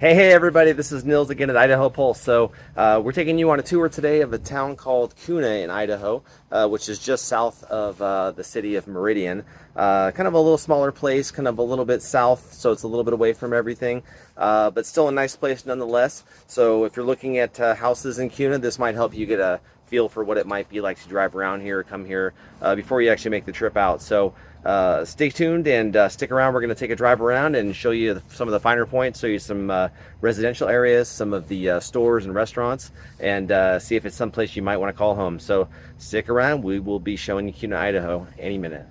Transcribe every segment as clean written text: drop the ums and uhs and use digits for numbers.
Hey everybody, this is Nils again at Idaho Pulse. We're taking you on a tour today of a town called Kuna in Idaho, which is just south of the city of Meridian. Kind of a little smaller place, kind of a little bit south, so it's a little bit away from everything, but still a nice place nonetheless. So if you're looking at houses in Kuna, this might help you get a feel for what it might be like to drive around here, come here before you actually make the trip out. Stay tuned and stick around. We're going to take a drive around and show you some of the finer points, show you some residential areas, some of the stores and restaurants, and see if it's someplace you might want to call home. So stick around. We will be showing you Kuna, Idaho any minute.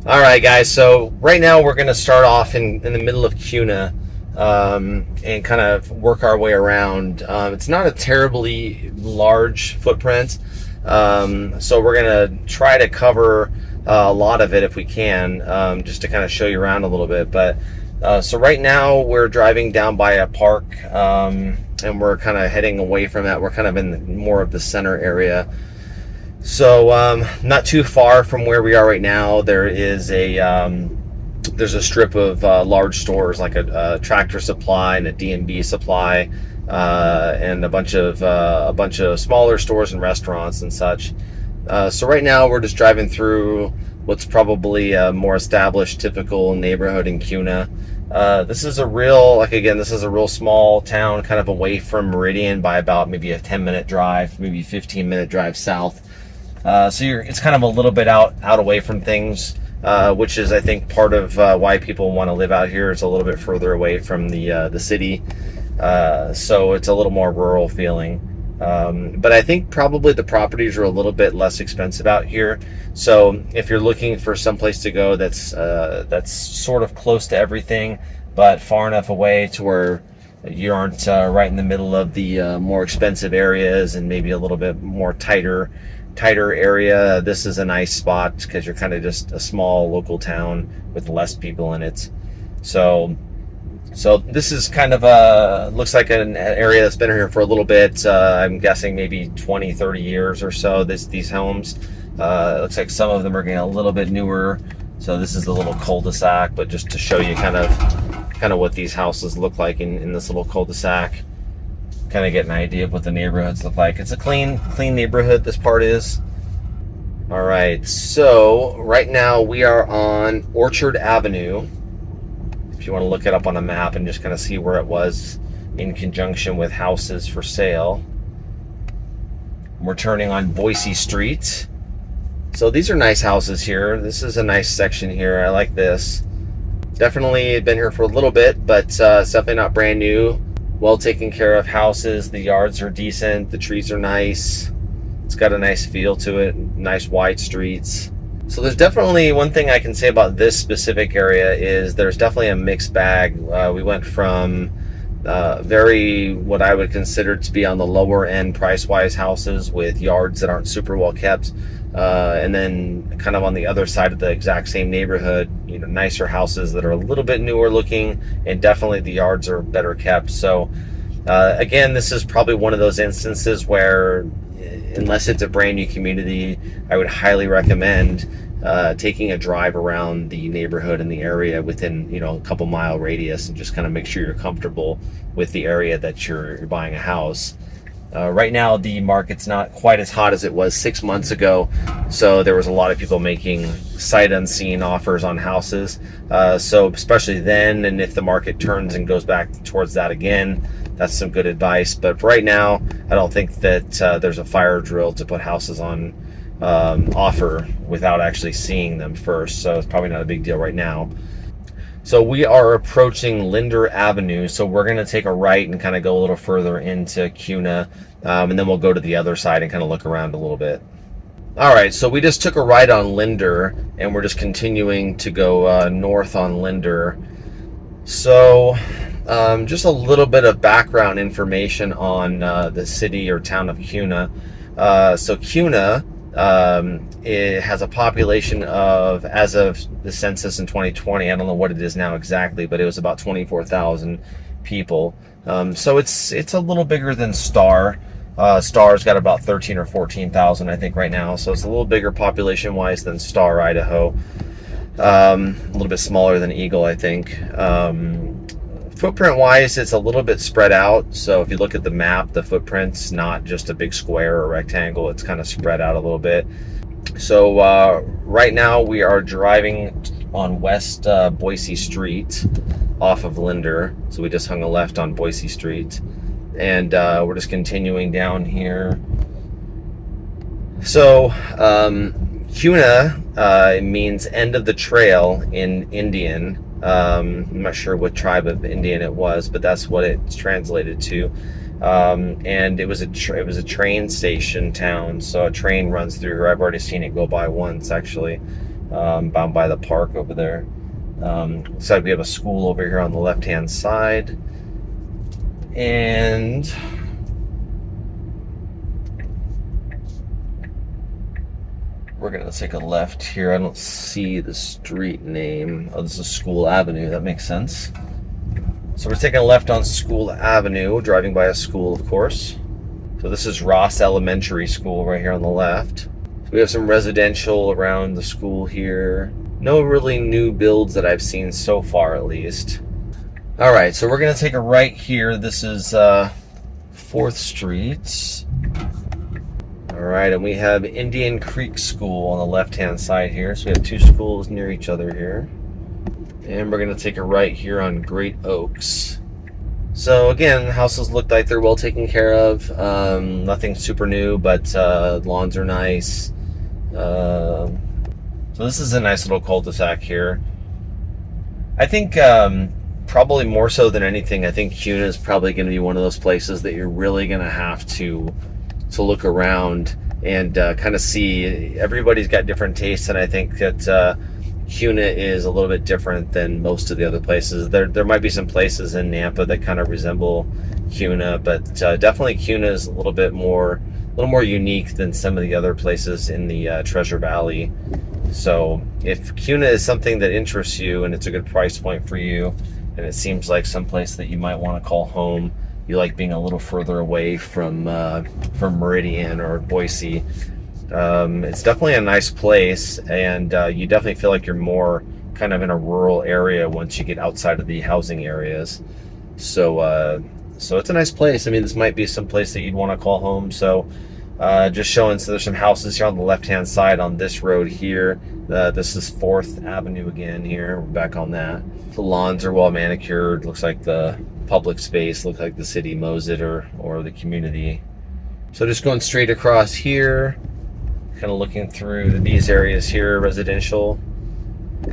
All right, guys. So right now we're going to start off in the middle of Kuna and kind of work our way around. It's not a terribly large footprint, so we're going to try to cover a lot of it if we can, just to kind of show you around a little bit. So right now we're driving down by a park, and we're kind of heading away from that. We're kind of in more of the center area. So not too far from where we are right now, there's a strip of large stores like a Tractor Supply and a D&B Supply, and a bunch of smaller stores and restaurants and such. So right now we're just driving through what's probably a more established, typical neighborhood in Kuna. This is a real small town, kind of away from Meridian by about maybe a 10-minute drive, maybe 15-minute drive south. It's kind of a little bit out away from things, which is, I think, part of why people want to live out here. It's a little bit further away from the city, so it's a little more rural feeling. But I think probably the properties are a little bit less expensive out here. So if you're looking for some place to go that's sort of close to everything, but far enough away to where you aren't right in the middle of the more expensive areas and maybe a little bit more tighter area, this is a nice spot because you're kind of just a small local town with less people in it. So this is kind of looks like an area that's been here for a little bit. I'm guessing maybe 20-30 years or so, these homes. It looks like some of them are getting a little bit newer. So this is the little cul-de-sac, but just to show you kind of what these houses look like in this little cul-de-sac. Kind of get an idea of what the neighborhoods look like. It's a clean neighborhood, this part is. All right, so right now we are on Orchard Avenue. If you want to look it up on a map and just kind of see where it was in conjunction with houses for sale. We're turning on Boise Street. So these are nice houses here. This is a nice section here. I like this. Definitely been here for a little bit, but it's definitely not brand new. Well taken care of houses. The yards are decent. The trees are nice. It's got a nice feel to it. Nice wide streets. So there's definitely one thing I can say about this specific area is there's definitely a mixed bag. We went from Very what I would consider to be on the lower end price-wise houses with yards that aren't super well kept. And then kind of on the other side of the exact same neighborhood, nicer houses that are a little bit newer looking, and definitely the yards are better kept. So again, this is probably one of those instances where, unless it's a brand new community, I would highly recommend taking a drive around the neighborhood and the area within a couple mile radius, and just kind of make sure you're comfortable with the area that you're buying a house. Right now the market's not quite as hot as it was 6 months ago, so there was a lot of people making sight unseen offers on houses. So especially then, and if the market turns and goes back towards that again, that's some good advice. But right now, I don't think that there's a fire drill to put houses on offer without actually seeing them first. So it's probably not a big deal right now. So we are approaching Linder Avenue. So we're going to take a right and kind of go a little further into Kuna. And then we'll go to the other side and kind of look around a little bit. All right, so we just took a right on Linder, and we're just continuing to go north on Linder. So just a little bit of background information on the city or town of Kuna. So Kuna, it has a population of, as of the census in 2020, I don't know what it is now exactly, but it was about 24,000 people. So it's a little bigger than Star. Star's got about 13 or 14,000, I think, right now. So it's a little bigger population wise than Star, Idaho. A little bit smaller than Eagle, I think. Footprint wise, it's a little bit spread out. So if you look at the map, the footprint's not just a big square or rectangle, it's kind of spread out a little bit. So right now we are driving on West Boise Street off of Linder. So we just hung a left on Boise Street, and we're just continuing down here. So Kuna means end of the trail in Indian. I'm not sure what tribe of Indian it was, but that's what it's translated to. And it was a train station town, so a train runs through here. I've already seen it go by once, actually, bound by the park over there. So we have a school over here on the left-hand side, and we're gonna take a left here. I don't see the street name. Oh, this is School Avenue. That makes sense. So we're taking a left on School Avenue, driving by a school, of course. So this is Ross Elementary School right here on the left. So we have some residential around the school here. No really new builds that I've seen so far, at least. All right, so we're gonna take a right here. This is 4th Street. All right, and we have Indian Creek School on the left-hand side here. So we have two schools near each other here. And we're gonna take a right here on Great Oaks. So again, the houses look like they're well taken care of. Nothing super new, but lawns are nice. So this is a nice little cul-de-sac here. I think probably more so than anything, I think Kuna is probably gonna be one of those places that you're really gonna have to look around and kind of see. Everybody's got different tastes, and I think that Kuna is a little bit different than most of the other places. There might be some places in Nampa that kind of resemble Kuna, but definitely Kuna is a little more unique than some of the other places in the Treasure Valley. So if Kuna is something that interests you and it's a good price point for you, and it seems like some place that you might want to call home, you like being a little further away from Meridian or Boise, it's definitely a nice place, and you definitely feel like you're more kind of in a rural area once you get outside of the housing areas. So it's a nice place. I mean, this might be some place that you'd want to call home. So just showing, so there's some houses here on the left-hand side on this road here. This is 4th Avenue again here. We're back on that. The lawns are well manicured. Looks like the public space, looks like the city mows it, or the community. So just going straight across here, kind of looking through these areas here, residential.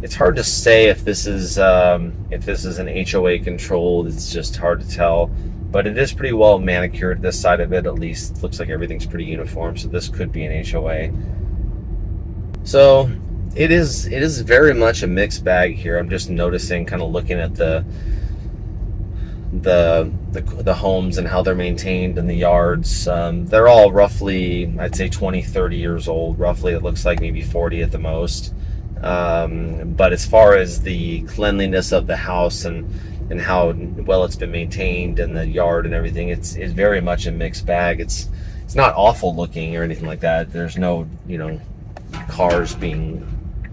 It's hard to say if this is an HOA controlled. It's just hard to tell, but it is pretty well manicured. This side of it, at least, looks like everything's pretty uniform. So this could be an HOA. So it is very much a mixed bag here. I'm just noticing, kind of looking at the the homes and how they're maintained and the yards. They're all roughly, I'd say 20, 30 years old. Roughly, it looks like maybe 40 at the most. But as far as the cleanliness of the house and how well it's been maintained and the yard and everything, it's very much a mixed bag. It's not awful looking or anything like that. There's no, cars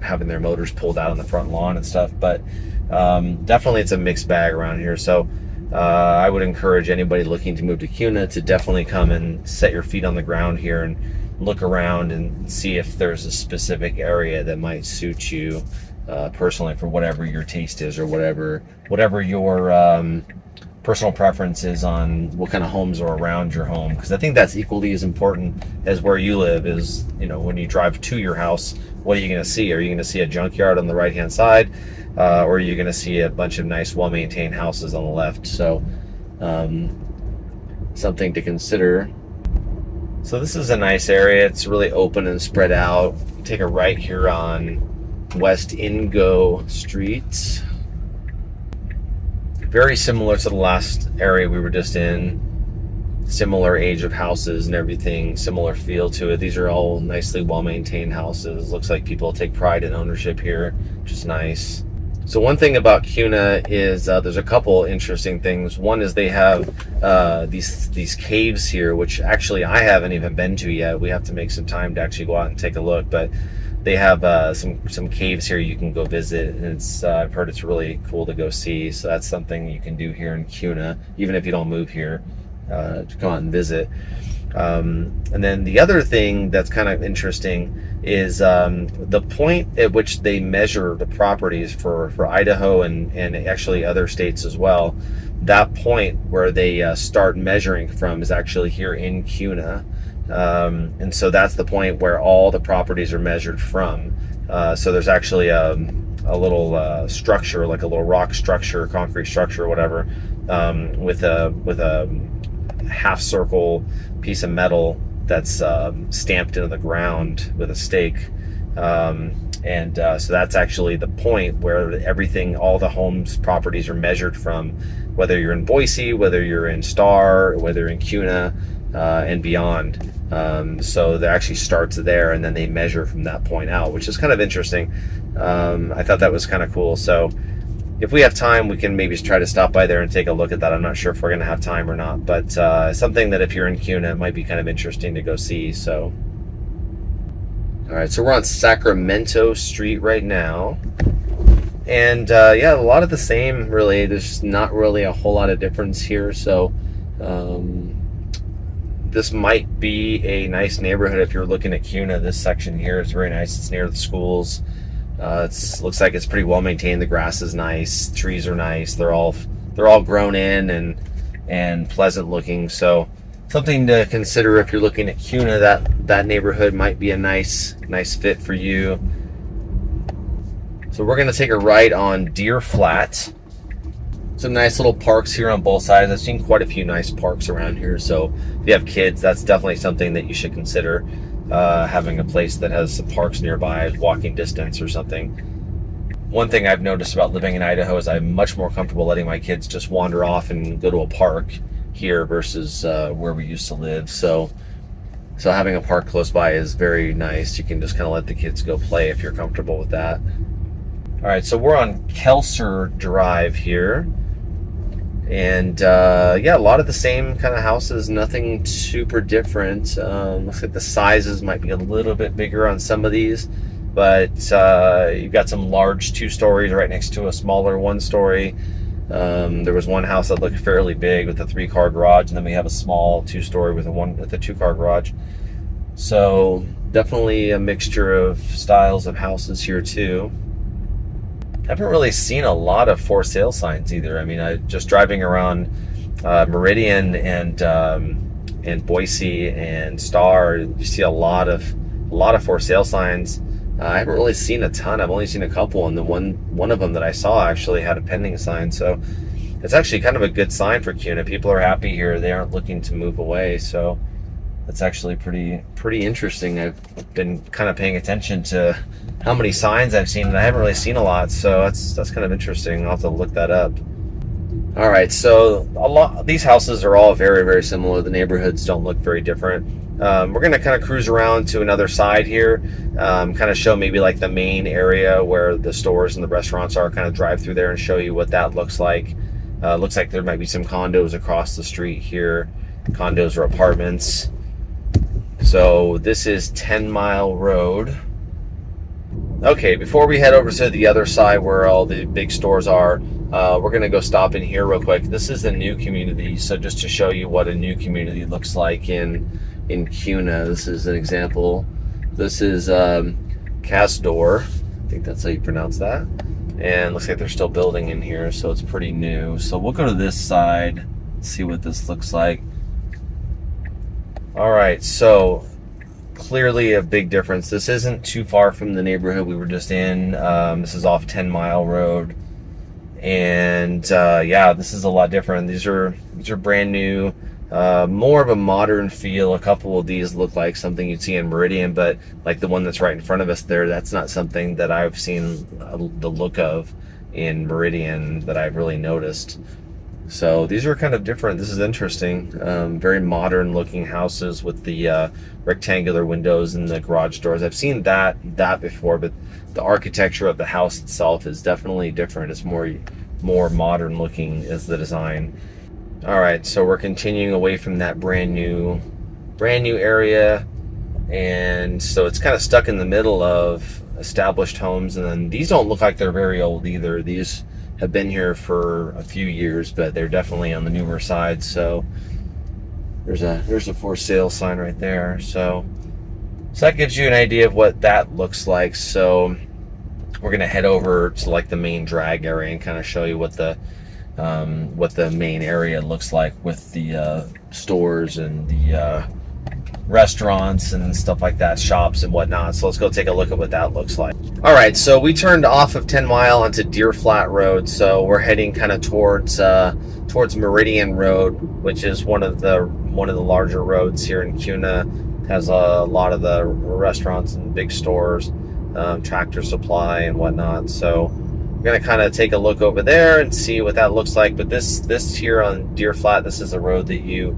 having their motors pulled out on the front lawn and stuff, but definitely it's a mixed bag around here. So I would encourage anybody looking to move to Kuna to definitely come and set your feet on the ground here and look around and see if there's a specific area that might suit you personally, for whatever your taste is, or whatever your personal preference is on what kind of homes are around your home. Because I think that's equally as important as where you live is, when you drive to your house, what are you going to see? Are you going to see a junkyard on the right hand side, or are you going to see a bunch of nice, well-maintained houses on the left? So something to consider. So this is a nice area. It's really open and spread out. Take a right here on West Indigo Street. Very similar to the last area we were just in. Similar age of houses and everything, similar feel to it. These are all nicely well-maintained houses. Looks like people take pride in ownership here, which is nice. So one thing about Kuna is there's a couple interesting things. One is they have these caves here, which actually I haven't even been to yet. We have to make some time to actually go out and take a look, but they have some caves here you can go visit, and I've heard it's really cool to go see. So that's something you can do here in Kuna, even if you don't move here, to come out and visit. And then the other thing that's kind of interesting is the point at which they measure the properties for Idaho and actually other states as well. That point where they start measuring from is actually here in Kuna. And so that's the point where all the properties are measured from. So there's actually a little structure, like a little rock structure, concrete structure, or whatever, with a half circle piece of metal that's stamped into the ground with a stake. So that's actually the point where all the homes properties are measured from, whether you're in Boise, whether you're in Star, whether you're in Kuna, and beyond. So that actually starts there, and then they measure from that point out, which is kind of interesting. I thought that was kind of cool. So if we have time, we can maybe try to stop by there and take a look at that. I'm not sure if we're going to have time or not, but something that if you're in Kuna, it might be kind of interesting to go see. So, all right, so we're on Sacramento Street right now. And yeah, a lot of the same, really. There's not really a whole lot of difference here. So this might be a nice neighborhood if you're looking at Kuna. This section here is very nice. It's near the schools. It looks like it's pretty well maintained. The grass is nice. Trees are nice. They're all grown in and pleasant looking. So something to consider if you're looking at Kuna. That neighborhood might be a nice fit for you. So we're going to take a right on Deer Flat. Some nice little parks here on both sides. I've seen quite a few nice parks around here. So if you have kids, that's definitely something that you should consider. Having a place that has some parks nearby, walking distance or something. One thing I've noticed about living in Idaho is I'm much more comfortable letting my kids just wander off and go to a park here versus where we used to live. So having a park close by is very nice. You can just kind of let the kids go play if you're comfortable with that. All right, so we're on Kelser Drive here. And yeah, a lot of the same kind of houses, nothing super different. Looks like the sizes might be a little bit bigger on some of these, but you've got some large 2 stories right next to a smaller 1 story. There was one house that looked fairly big with a 3-car garage, and then we have a small 2 story with a 2-car garage. So definitely a mixture of styles of houses here too. Haven't really seen a lot of for sale signs either. I mean, just driving around Meridian and Boise and Star, you see a lot of for sale signs. I haven't really seen a ton. I've only seen a couple, and the one of them that I saw actually had a pending sign. So it's actually kind of a good sign for Kuna. People are happy here. They aren't looking to move away. So that's actually pretty interesting. I've been kind of paying attention to how many signs I've seen, and I haven't really seen a lot, so that's kind of interesting. I'll have to look that up. All right, so these houses are all very, very similar. The neighborhoods don't look very different. We're going to kind of cruise around to another side here, kind of show maybe like the main area where the stores and the restaurants are, kind of drive through there and show you what that looks like. Looks like there might be some condos across the street here, condos or apartments. So this is 10 Mile Road. Okay, before we head over to the other side where all the big stores are, we're going to go stop in here real quick. This is a new community, so just to show you what a new community looks like in Kuna. This is an example. This is Casdor. I think that's how you pronounce that. And looks like they're still building in here, so it's pretty new. So we'll go to this side, see what this looks like. All right, so clearly a big difference. This isn't too far from the neighborhood we were just in. This is off 10 Mile Road, and yeah, this is a lot different. These are brand new, more of a modern feel. A couple of these look like something you'd see in Meridian, but like the one that's right in front of us there, that's not something that I've seen the look of in Meridian that I've really noticed. So these are kind of different. This is interesting. Very modern looking houses with the rectangular windows and the garage doors. I've seen that before, but the architecture of the house itself is definitely different. It's more modern looking is the design. All right, so we're continuing away from that brand new area, and so it's kind of stuck in the middle of established homes, and then these don't look like they're very old either. These have been here for a few years, but they're definitely on the newer side. So there's a for sale sign right there. So that gives you an idea of what that looks like. So we're gonna head over to like the main drag area and kind of show you what the main area looks like with the stores and the restaurants and stuff like that, shops and whatnot. So let's go take a look at what that looks like. All right, so we turned off of 10 Mile onto Deer Flat Road, so we're heading kind of towards Meridian Road, which is one of the larger roads here in Kuna. Has a lot of the restaurants and big stores, Tractor Supply and whatnot. So we're gonna kind of take a look over there and see what that looks like. But this here on Deer Flat, this is a road that you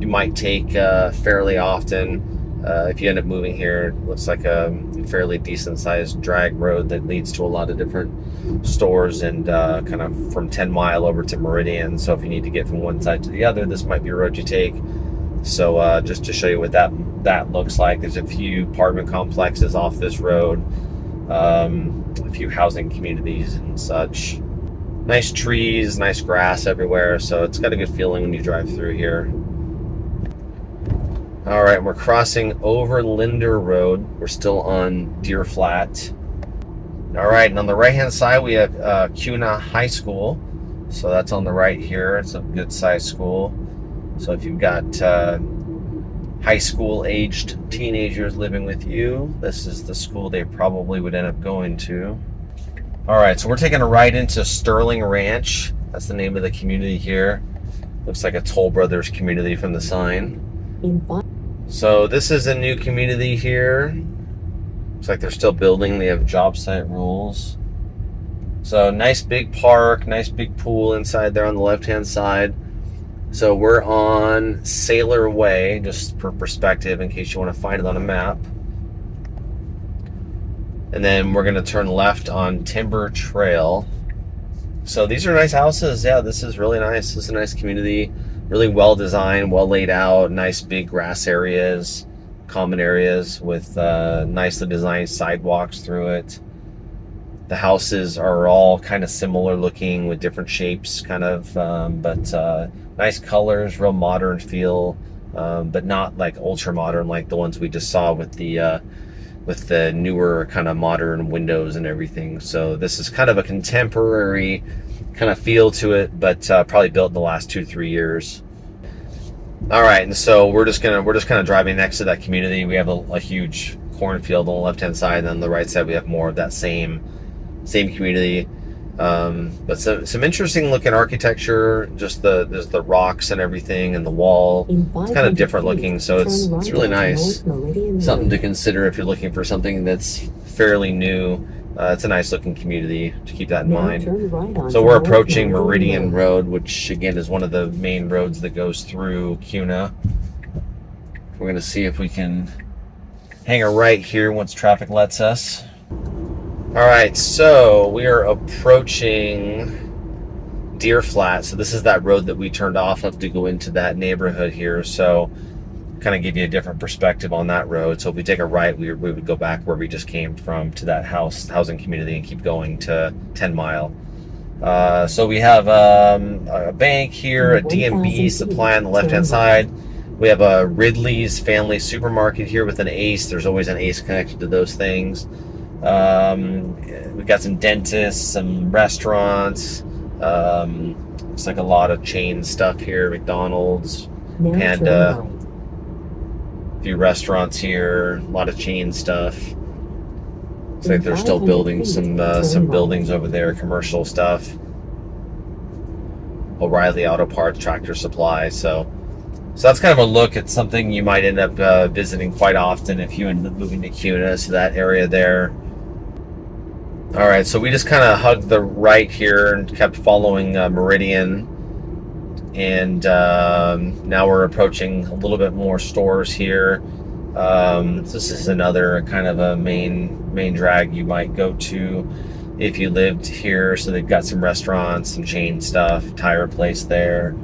might take fairly often. If you end up moving here, it looks like a fairly decent sized drag road that leads to a lot of different stores and kind of from 10 Mile over to Meridian. So if you need to get from one side to the other, this might be a road you take. So just to show you what that looks like, there's a few apartment complexes off this road, a few housing communities and such. Nice trees, nice grass everywhere, so it's got a good feeling when you drive through here. All right, we're crossing over Linder Road. We're still on Deer Flat. All right, and on the right-hand side, we have Kuna High School. So that's on the right here. It's a good-sized school. So if you've got high school-aged teenagers living with you, this is the school they probably would end up going to. All right, so we're taking a ride into Sterling Ranch. That's the name of the community here. Looks like a Toll Brothers community from the sign. So this is a new community here. Looks like they're still building. They have job site rules. So nice big park, nice big pool inside there on the left-hand side. So we're on Sailor Way, just for perspective in case you want to find it on a map. And then we're going to turn left on Timber Trail. So these are nice houses. Yeah, this is really nice. This is a nice community. Really well designed, well laid out, nice big grass areas, common areas with nicely designed sidewalks through it. The houses are all kind of similar looking with different shapes, kind of, but nice colors, real modern feel, but not like ultra modern like the ones we just saw with the newer kind of modern windows and everything. So this is kind of a contemporary kind of feel to it, but probably built in the last 2-3 years. All right, and so we're just kind of driving next to that community. We have a huge cornfield on the left-hand side, and on the right side we have more of that same community. But some interesting looking architecture. Just there's the rocks and everything, and the wall. It's kind of different looking, so it's really nice. Something to consider if you're looking for something that's fairly new It's a nice looking community to keep that in Now mind. turn right on So we're North approaching Meridian Meridian Road, which again is one of the main roads that goes through Kuna. We're going to see if we can hang a right here once traffic lets us. All right, so we are approaching Deer Flat. So this is that road that we turned off of to go into that neighborhood here. So kind of give you a different perspective on that road. So if we take a right, we would go back where we just came from to that housing community and keep going to 10 Mile. So we have a bank here, a D&B supply on the left-hand side. We have a Ridley's Family Supermarket here with an Ace. There's always an Ace connected to those things. We've got some dentists, some restaurants. Looks like a lot of chain stuff here. McDonald's, Panda, a few restaurants here, a lot of chain stuff. Looks like they're still building some buildings over there, commercial stuff. O'Reilly Auto Parts, Tractor Supply. So that's kind of a look at something you might end up visiting quite often if you end up moving to Kuna, so that area there. All right, so we just kind of hugged the right here and kept following Meridian. And now we're approaching a little bit more stores here. This is another kind of a main drag you might go to if you lived here. So they've got some restaurants, some chain stuff, tire place there.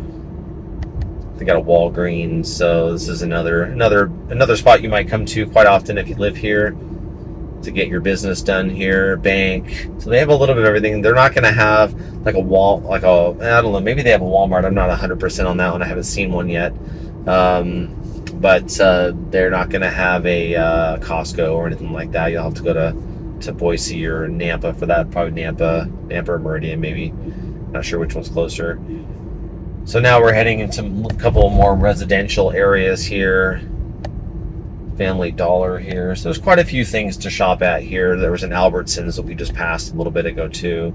They got a Walgreens. So this is another spot you might come to quite often if you live here to get your business done here. Bank. So they have a little bit of everything. They're not going to have like I don't know, maybe they have a Walmart. I'm not 100% on that one. I haven't seen one yet. But they're not going to have a Costco or anything like that. You'll have to go to Boise or Nampa for that. Probably Nampa or Meridian, maybe. Not sure which one's closer. So now we're heading into a couple more residential areas here. Family Dollar here. So there's quite a few things to shop at here. There was an Albertsons that we just passed a little bit ago too.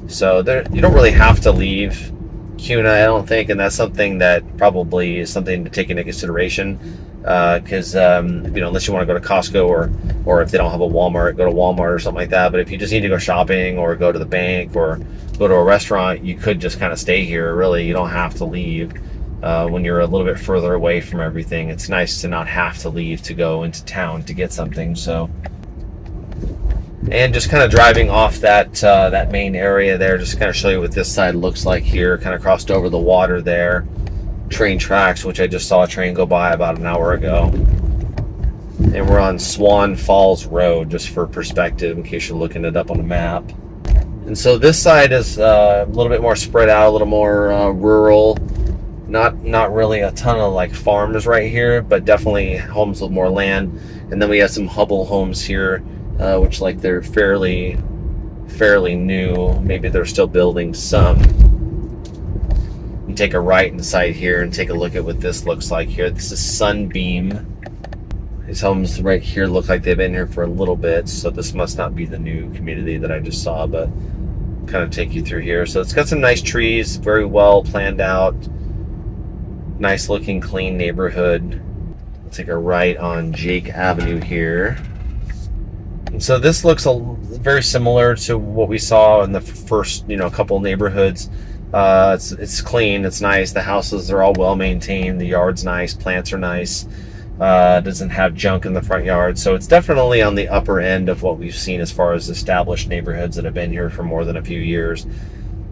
So you don't really have to leave Kuna, I don't think, and that's something that probably is something to take into consideration. Because unless you want to go to Costco or if they don't have a Walmart, go to Walmart or something like that. But if you just need to go shopping or go to the bank or go to a restaurant, you could just kind of stay here. Really, you don't have to leave. When you're a little bit further away from everything, it's nice to not have to leave to go into town to get something. So, and just kind of driving off that main area there, just to kind of show you what this side looks like here. Kind of crossed over the water there. Train tracks, which I just saw a train go by about an hour ago. And we're on Swan Falls Road, just for perspective, in case you're looking it up on a map. And so this side is a little bit more spread out, a little more rural. Not really a ton of like farms right here, but definitely homes with more land. And then we have some Hubble homes here, which like they're fairly new. Maybe they're still building some. You take a right inside here and take a look at what this looks like here. This is Sunbeam. These homes right here look like they've been here for a little bit, so this must not be the new community that I just saw, but kind of take you through here. So it's got some nice trees, very well planned out. Nice looking clean neighborhood. Let's take a right on Jake Avenue here. And so this looks very similar to what we saw in the first couple neighborhoods. It's clean, it's nice. The houses are all well maintained. The yard's nice, plants are nice. Doesn't have junk in the front yard. So it's definitely on the upper end of what we've seen as far as established neighborhoods that have been here for more than a few years.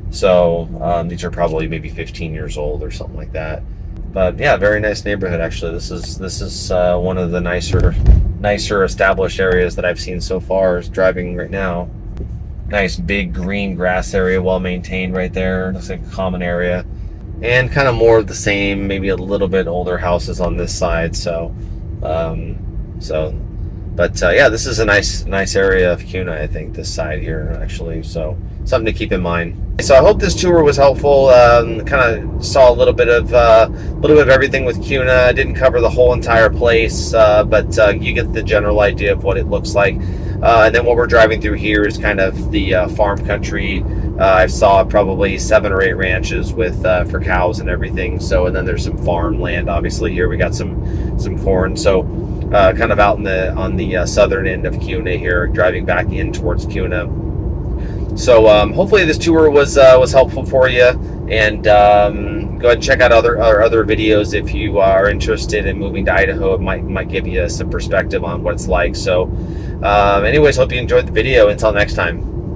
So these are probably maybe 15 years old or something like that. But yeah, very nice neighborhood actually. This is one of the nicer established areas that I've seen so far is driving right now. Nice big green grass area, well maintained right there. Looks like a common area. And kind of more of the same, maybe a little bit older houses on this side. Yeah, this is a nice area of Kuna, I think, this side here actually. So something to keep in mind. So I hope this tour was helpful. Kind of saw a little bit of everything with Kuna. I didn't cover the whole entire place, but you get the general idea of what it looks like. And then what we're driving through here is kind of the farm country. I saw probably 7 or 8 ranches with for cows and everything. So, and then there's some farmland. Obviously, here we got some corn. So kind of out in on the southern end of Kuna here, driving back in towards Kuna. So hopefully this tour was helpful for you, and go ahead and check out our other videos if you are interested in moving to Idaho. It might give you some perspective on what it's like. So anyways, hope you enjoyed the video. Until next time.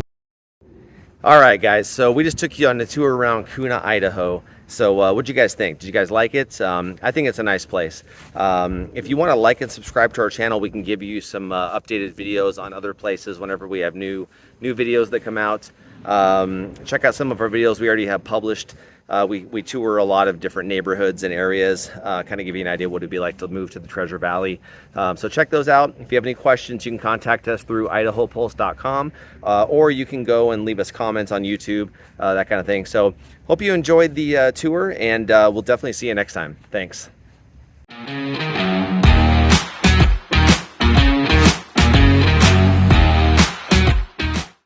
All right, guys, so we just took you on a tour around Kuna, Idaho. So what'd you guys think? Did you guys like it? I think it's a nice place. If you want to like and subscribe to our channel, we can give you some updated videos on other places whenever we have new videos that come out. Check out some of our videos we already have published. We tour a lot of different neighborhoods and areas, kind of give you an idea what it'd be like to move to the Treasure Valley. So check those out. If you have any questions, you can contact us through idahopulse.com, or you can go and leave us comments on YouTube, that kind of thing. So hope you enjoyed the tour, and we'll definitely see you next time. Thanks.